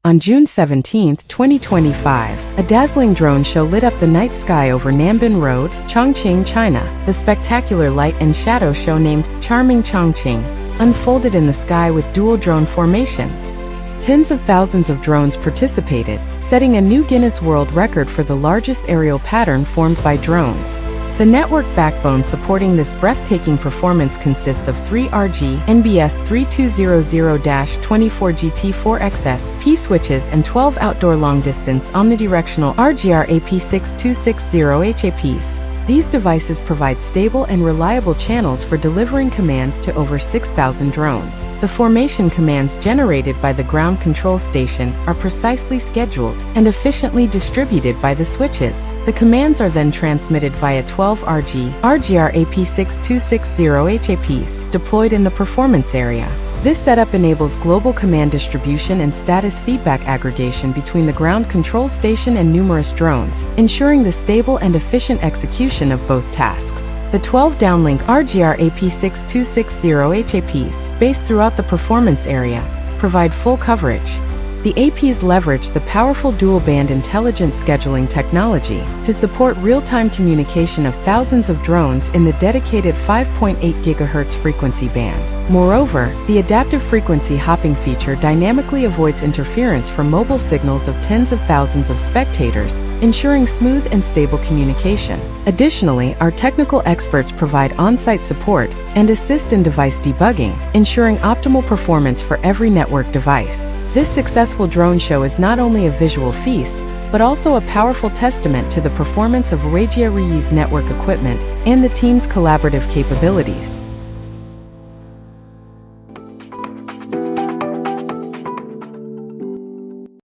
On June 17, 2025, a dazzling drone show lit up the night sky over Nanbin Road, Chongqing, China. The spectacular light and shadow show named Charming Chongqing unfolded in the sky with dual drone formations. Tens of thousands of drones participated, setting a new Guinness World Record for the largest aerial pattern formed by drones. The network backbone supporting this breathtaking performance consists of 3 RG NBS 3200-24GT4XS P switches and 12 outdoor long-distance omnidirectional RGR AP6260 HAPs. These devices provide stable and reliable channels for delivering commands to over 6,000 drones. The formation commands generated by the ground control station are precisely scheduled and efficiently distributed by the switches. The commands are then transmitted via 12 RGR AP6260 HAPs deployed in the performance area. This setup enables global command distribution and status feedback aggregation between the ground control station and numerous drones, ensuring the stable and efficient execution of both tasks. The 12 downlink RGR AP6260 HAPs, based throughout the performance area, provide full coverage. The APs leverage the powerful dual-band intelligent scheduling technology to support real-time communication of thousands of drones in the dedicated 5.8 GHz frequency band. Moreover, the adaptive frequency hopping feature dynamically avoids interference from mobile signals of tens of thousands of spectators, ensuring smooth and stable communication. Additionally, our technical experts provide on-site support and assist in device debugging, ensuring optimal performance for every network device. This successful drone show is not only a visual feast, but also a powerful testament to the performance of Ruijie Reyee's network equipment and the team's collaborative capabilities.